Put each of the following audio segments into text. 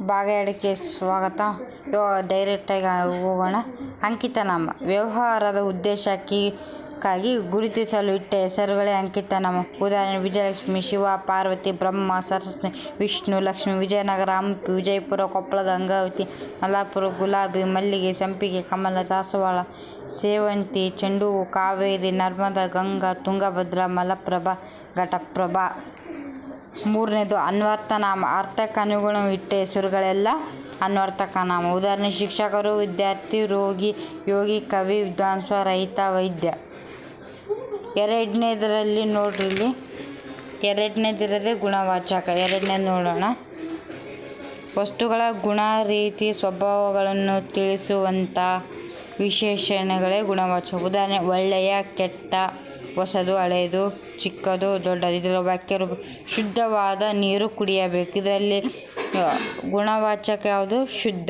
ಭಾಗ 2ಕ್ಕೆ ಸ್ವಾಗತ. ಡೈರೆಕ್ಟಾಗಿ ಹೋಗೋಣ. ಅಂಕಿತನಾಮ. ವ್ಯವಹಾರದ ಉದ್ದೇಶಕ್ಕಾಗಿ ಗುರುತಿಸಲು ಇಟ್ಟ ಹೆಸರುಗಳೇ ಅಂಕಿತನಾಮ. ಉದಾಹರಣೆ: ವಿಜಯಲಕ್ಷ್ಮಿ, ಶಿವ, ಪಾರ್ವತಿ, ಬ್ರಹ್ಮ, ಸರಸ್ವತಿ, ವಿಷ್ಣು, ಲಕ್ಷ್ಮಿ. ವಿಜಯನಗರ, ಹಂಪಿ, ವಿಜಯಪುರ, ಕೊಪ್ಪಳ, ಗಂಗಾವತಿ, ಮಲ್ಲಾಪುರ, ಗುಲಾಬಿ, ಮಲ್ಲಿಗೆ, ಸಂಪಿಗೆ, ಕಮಲ, ದಾಸವಾಳ, ಸೇವಂತಿ, ಚೆಂಡು ಹೂವು, ಕಾವೇರಿ, ನರ್ಮದಾ, ಗಂಗಾ, ತುಂಗಭದ್ರಾ, ಮಲಪ್ರಭಾ, ಘಟಪ್ರಭಾ. 3ನೇದು ಅನ್ವರ್ಥನಾಮ. ಅರ್ಥಕ್ಕನುಗುಣ ಇಟ್ಟ ಹೆಸರುಗಳೆಲ್ಲ ಅನ್ವರ್ಥಕನಾಮ. ಉದಾಹರಣೆ: ಶಿಕ್ಷಕರು, ವಿದ್ಯಾರ್ಥಿ, ರೋಗಿ, ಯೋಗಿ, ಕವಿ, ವಿದ್ವಾಂಸ, ರೈತ, ವೈದ್ಯ. 2ನೇದರಲ್ಲಿ ನೋಡ್ರಿ, ಇಲ್ಲಿ 2ನೇದಿರೋದೇ ಗುಣವಾಚಕ. 2ನೇದು ನೋಡೋಣ. ವಸ್ತುಗಳ ಗುಣ, ರೀತಿ, ಸ್ವಭಾವಗಳನ್ನು ತಿಳಿಸುವಂಥ ವಿಶೇಷಣಗಳೇ ಗುಣವಾಚಕ. ಉದಾಹರಣೆ: ಒಳ್ಳೆಯ, ಕೆಟ್ಟ, ಹೊಸದು, ಹಳೆಯದು, ಚಿಕ್ಕದು, ದೊಡ್ಡದು. ಇದರ ವಾಕ್ಯ ರೂಪ: ಶುದ್ಧವಾದ ನೀರು ಕುಡಿಯಬೇಕು. ಇದರಲ್ಲಿ ಗುಣವಾಚಕ ಯಾವುದು? ಶುದ್ಧ.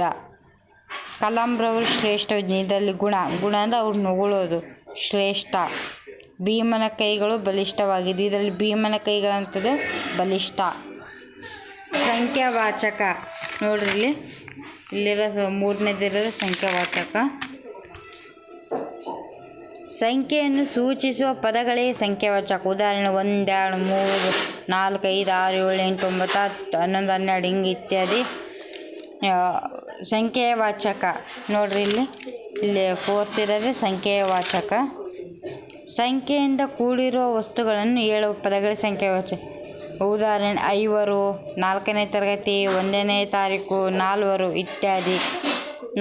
ಕಲಾಂರವರು ಶ್ರೇಷ್ಠ ವಿಜ್ಞಾನಿ. ಇದರಲ್ಲಿ ಗುಣ ಅಂದರೆ ಅವ್ರು ಹೊಗಳೋದು, ಶ್ರೇಷ್ಠ. ಭೀಮನ ಕೈಗಳು ಬಲಿಷ್ಠವಾಗಿದೆ. ಇದರಲ್ಲಿ ಭೀಮನ ಕೈಗಳಂತದ್ದು ಬಲಿಷ್ಠ. ಸಂಖ್ಯಾವಾಚಕ ನೋಡ್ರಿ, ಇಲ್ಲಿರೋ 3ನೇದಿರೋದು ಸಂಖ್ಯಾವಾಚಕ. ಸಂಖ್ಯೆಯನ್ನು ಸೂಚಿಸುವ ಪದಗಳೇ ಸಂಖ್ಯಾವಾಚಕ. ಉದಾಹರಣೆ: 1, 2, 3, 4, 5, 6, 7, 8, 9, 10, 11, 12 ಹಿಂಗೆ ಇತ್ಯಾದಿ ಸಂಖ್ಯಾವಾಚಕ. ನೋಡ್ರಿ, ಇಲ್ಲಿ 4th ಇರೋದೇ ಸಂಖ್ಯಾವಾಚಕ. ಸಂಖ್ಯೆಯಿಂದ ಕೂಡಿರುವ ವಸ್ತುಗಳನ್ನು ಹೇಳುವ ಪದಗಳೇ ಸಂಖ್ಯಾವಾಚಕ. ಉದಾಹರಣೆ: ಐವರು, 4ನೇ ತರಗತಿ, 1ನೇ ತಾರೀಕು, 4ವರು ಇತ್ಯಾದಿ.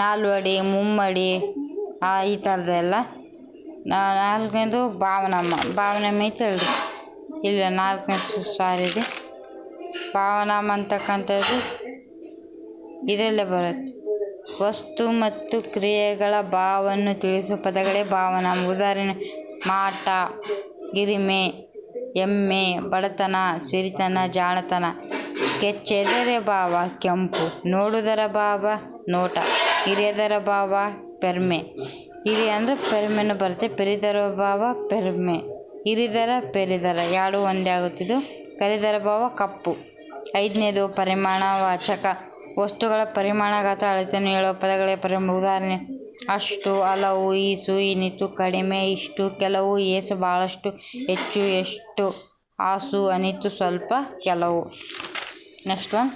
ನಾಲ್ವಡಿ, ಮುಮ್ಮಡಿ, ಈ ಥರದ್ದೆಲ್ಲ. 4ನೇದು ಭಾವನಾಮ. ಭಾವನಾಮ ಐತಲ್ರಿ, ಇಲ್ಲ 4ನೇ ಸಾರಿದೆ. ಭಾವನಾಮ ಅಂತಕ್ಕಂಥದ್ದು ಇದರಲ್ಲೇ ಬರುತ್ತೆ. ವಸ್ತು ಮತ್ತು ಕ್ರಿಯೆಗಳ ಭಾವವನ್ನು ತಿಳಿಸುವ ಪದಗಳೇ ಭಾವನಾಮ. ಉದಾಹರಣೆ: ಮಾಟ, ಗಿರಿಮೆ, ಎಮ್ಮೆ, ಬಡತನ, ಸಿರಿತನ, ಜಾಣತನ. ಕೆಚ್ಚೆದರ ಭಾವ ಕೆಂಪು, ನೋಡುವುದರ ಭಾವ ನೋಟ. ಹಿರಿಯದರ ಭಾವ ಪೆರ್ಮೆ. ಹಿರಿಯ ಅಂದರೆ ಪೆರ್ಮೆನು ಬರುತ್ತೆ. ಪೆರಿದರ ಭಾವ ಪೆರ್ಮೆ. ಹಿರಿದರ, ಪೆರಿದರ ಎರಡು ಒಂದೇ ಆಗುತ್ತಿದ್ದು. ಕರಿದರ ಭಾವ ಕಪ್ಪು. 5ನೇದು ಪರಿಮಾಣವಾಚಕ. ವಸ್ತುಗಳ ಪರಿಮಾಣ, ಗಾತ್ರ, ಅಳತೆಯನ್ನು ಹೇಳುವ ಪದಗಳೇ ಪರಿಮಾಣ. ಉದಾಹರಣೆ: ಅಷ್ಟು, ಹಲವು, ಈಸು, ಇನಿತು, ಕಡಿಮೆ, ಇಷ್ಟು, ಕೆಲವು, ಏಸು, ಭಾಳಷ್ಟು, ಹೆಚ್ಚು, ಎಷ್ಟು, ಆಸು, ಅನಿತು, ಸ್ವಲ್ಪ, ಕೆಲವು. Next one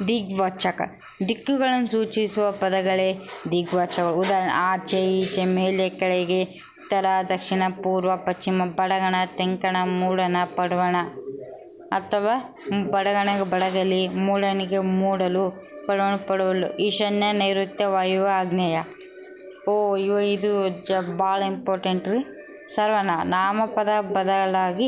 ದಿಗ್ವಾಚಕ. ದಿಕ್ಕುಗಳನ್ನು ಸೂಚಿಸುವ ಪದಗಳೇ ದಿಗ್ವಾಚಕಗಳು. ಉದಾಹರಣೆ: ಆಚೆ, ಈಚೆ, ಮೇಲೆ, ಕೆಳಗೆ, ಉತ್ತರ, ದಕ್ಷಿಣ, ಪೂರ್ವ, ಪಶ್ಚಿಮ. ಬಡಗಣ, ತೆಂಕಣ, ಮೂಡಣ, ಪಡವಣ. ಅಥವಾ ಬಡಗಣಗೆ ಬಡಗಲಿ, ಮೂಡನಿಗೆ ಮೂಡಲು, ಪಡವಣ ಪಡವಲು. ಈಶಾನ್ಯ, ನೈಋತ್ಯ, ವಾಯುವ್ಯ, ಆಗ್ನೇಯ. ಇದು ಭಾಳ ಇಂಪಾರ್ಟೆಂಟ್ ರೀ. ಸರ್ವನಾಮ. ನಾಮಪದ ಬದಲಾಗಿ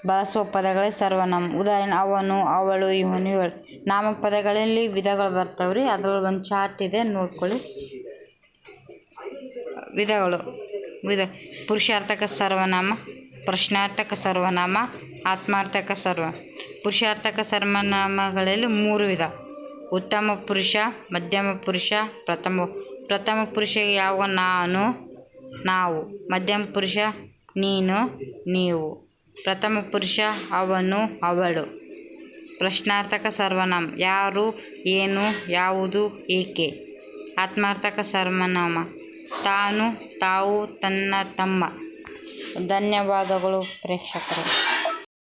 ಬಳಸುವ ಪದಗಳೇ ಸರ್ವನಾಮ. ಉದಾಹರಣೆ: ಅವನು, ಅವಳು, ಇವನು, ಇವಳು. ನಾಮಪದಗಳಲ್ಲಿ ವಿಧಗಳು ಬರ್ತಾವ್ರಿ. ಅದರಲ್ಲಿ ಒಂದು ಚಾರ್ಟ್ ಇದೆ, ನೋಡ್ಕೊಳ್ಳಿ. ವಿಧಗಳು: ಪುರುಷಾರ್ಥಕ ಸರ್ವನಾಮ, ಪ್ರಶ್ನಾರ್ಥಕ ಸರ್ವನಾಮ, ಆತ್ಮಾರ್ಥಕ ಸರ್ವನಾಮ. ಪುರುಷಾರ್ಥಕ ಸರ್ವನಾಮಗಳಲ್ಲಿ 3 ವಿಧ: ಉತ್ತಮ ಪುರುಷ, ಮಧ್ಯಮ ಪುರುಷ, ಪ್ರಥಮ ಪುರುಷ ಯಾವ ನಾನು, ನಾವು. ಮಧ್ಯಮ ಪುರುಷ ನೀನು, ನೀವು. ಪ್ರಥಮ ಪುರುಷ ಅವನು, ಅವಳು. ಪ್ರಶ್ನಾರ್ಥಕ ಸರ್ವನಾಮ: ಯಾರು, ಏನು, ಯಾವುದು, ಏಕೆ. ಆತ್ಮಾರ್ಥಕ ಸರ್ವನಾಮ: ತಾನು, ತಾವು, ತನ್ನ, ತಮ್ಮ. ಧನ್ಯವಾದಗಳು ಪ್ರೇಕ್ಷಕರು.